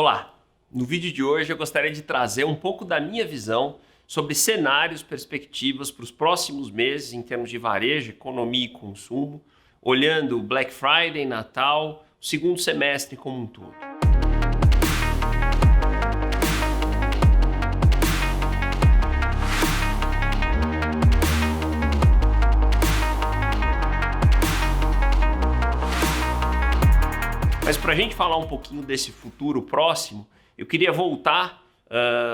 Olá! No vídeo de hoje eu gostaria de trazer um pouco da minha visão sobre cenários, perspectivas para os próximos meses em termos de varejo, economia e consumo, olhando Black Friday, Natal, o segundo semestre como um todo. Mas para a gente falar um pouquinho desse futuro próximo, eu queria voltar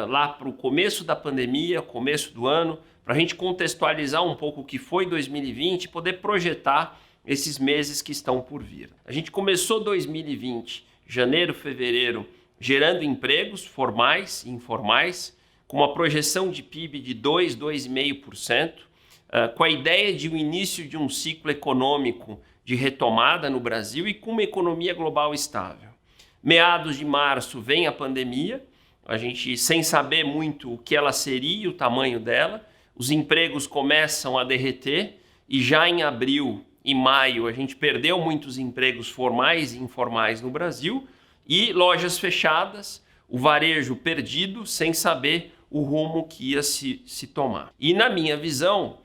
lá para o começo da pandemia, começo do ano, para a gente contextualizar um pouco o que foi 2020 e poder projetar esses meses que estão por vir. A gente começou 2020, janeiro, fevereiro, gerando empregos formais e informais, com uma projeção de PIB de 2,5%, com a ideia de um início de um ciclo econômico de retomada no Brasil e com uma economia global estável. Meados de março vem a pandemia, a gente sem saber muito o que ela seria, o tamanho dela, os empregos começam a derreter e já em abril e maio a gente perdeu muitos empregos formais e informais no Brasil e lojas fechadas, o varejo perdido sem saber o rumo que ia se tomar. E na minha visão,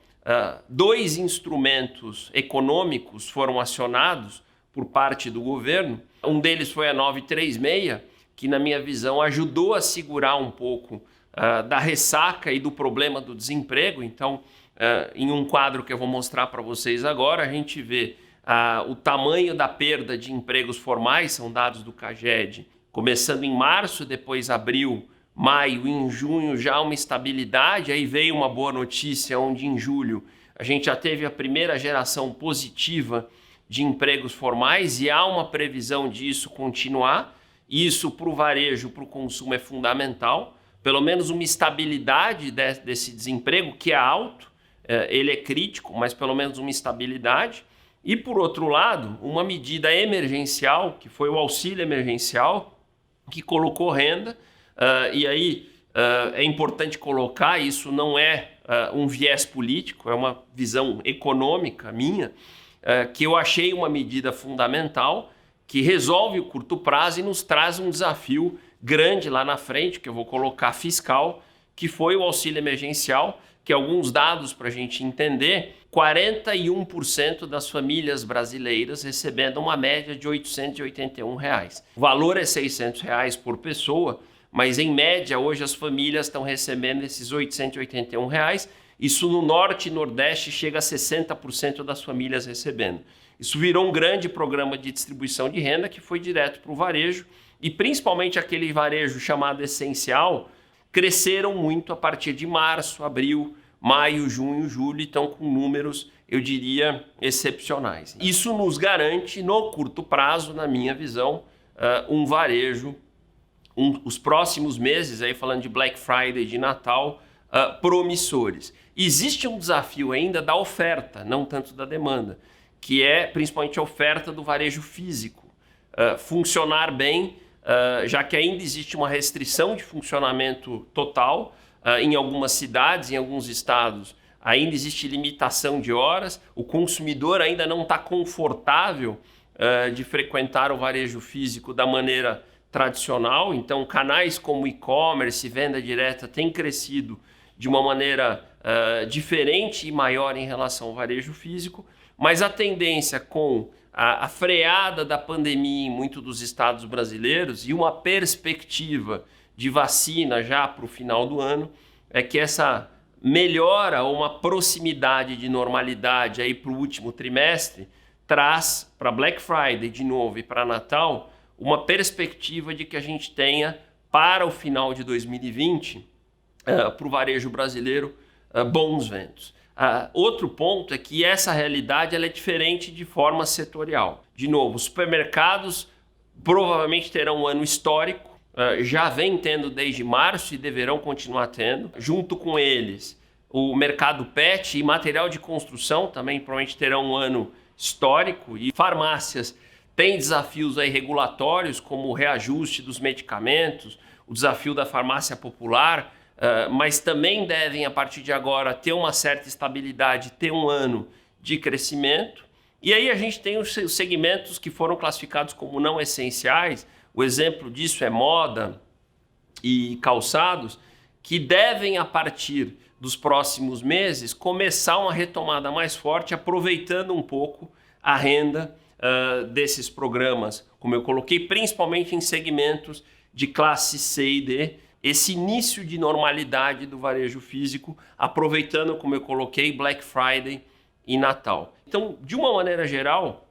dois instrumentos econômicos foram acionados por parte do governo. Um deles foi a 936, que na minha visão ajudou a segurar um pouco da ressaca e do problema do desemprego. Então, em um quadro que eu vou mostrar para vocês agora, a gente vê o tamanho da perda de empregos formais, são dados do CAGED, começando em março, depois abril, maio, em junho já uma estabilidade, aí veio uma boa notícia onde em julho a gente já teve a primeira geração positiva de empregos formais e há uma previsão disso continuar. Isso para o varejo, para o consumo é fundamental, pelo menos uma estabilidade desse desemprego que é alto, ele é crítico, mas pelo menos uma estabilidade. E por outro lado, uma medida emergencial, que foi o auxílio emergencial, que colocou renda. E aí é importante colocar, isso não é um viés político, é uma visão econômica minha, que eu achei uma medida fundamental que resolve o curto prazo e nos traz um desafio grande lá na frente, que eu vou colocar fiscal, que foi o auxílio emergencial, que alguns dados para a gente entender, 41% das famílias brasileiras recebendo uma média de R$ 881. O valor é R$ 600 por pessoa, mas em média hoje as famílias estão recebendo esses R$ 881. Isso no norte e nordeste chega a 60% das famílias recebendo. Isso virou um grande programa de distribuição de renda que foi direto para o varejo e principalmente aquele varejo chamado essencial cresceram muito a partir de março, abril, maio, junho, julho e estão com números, eu diria, excepcionais. Isso nos garante no curto prazo, na minha visão, um varejo os próximos meses, aí falando de Black Friday, de Natal, promissores. Existe um desafio ainda da oferta, não tanto da demanda, que é principalmente a oferta do varejo físico. Funcionar bem, já que ainda existe uma restrição de funcionamento total em algumas cidades, em alguns estados, ainda existe limitação de horas, o consumidor ainda não está confortável de frequentar o varejo físico da maneira tradicional, então canais como e-commerce e venda direta têm crescido de uma maneira diferente e maior em relação ao varejo físico, mas a tendência com a freada da pandemia em muitos dos estados brasileiros e uma perspectiva de vacina já para o final do ano, é que essa melhora ou uma proximidade de normalidade aí para o último trimestre traz para Black Friday de novo e para Natal uma perspectiva de que a gente tenha, para o final de 2020, para o varejo brasileiro, bons ventos. Outro ponto é que essa realidade ela é diferente de forma setorial. De novo, os supermercados provavelmente terão um ano histórico, já vem tendo desde março e deverão continuar tendo. Junto com eles, o mercado pet e material de construção também provavelmente terão um ano histórico e farmácias tem desafios aí regulatórios, como o reajuste dos medicamentos, o desafio da farmácia popular, mas também devem, a partir de agora, ter uma certa estabilidade, ter um ano de crescimento. E aí a gente tem os segmentos que foram classificados como não essenciais, O exemplo disso é moda e calçados, que devem, a partir dos próximos meses, começar uma retomada mais forte, aproveitando um pouco a renda desses programas, como eu coloquei, principalmente em segmentos de classe C e D, esse início de normalidade do varejo físico, aproveitando, como eu coloquei, Black Friday e Natal. Então, de uma maneira geral,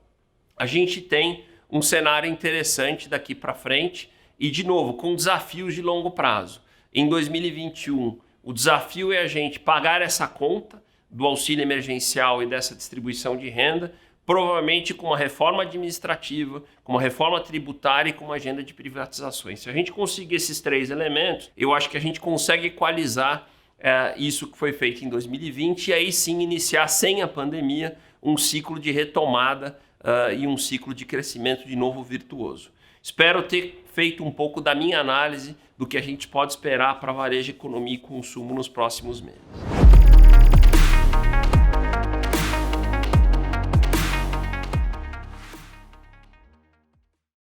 a gente tem um cenário interessante daqui para frente e, de novo, com desafios de longo prazo. Em 2021, o desafio é a gente pagar essa conta do auxílio emergencial e dessa distribuição de renda, provavelmente com uma reforma administrativa, com uma reforma tributária e com uma agenda de privatizações. Se a gente conseguir esses 3 elementos, eu acho que a gente consegue equalizar isso que foi feito em 2020 e aí sim iniciar, sem a pandemia, um ciclo de retomada e um ciclo de crescimento de novo virtuoso. Espero ter feito um pouco da minha análise do que a gente pode esperar para varejo, economia e consumo nos próximos meses.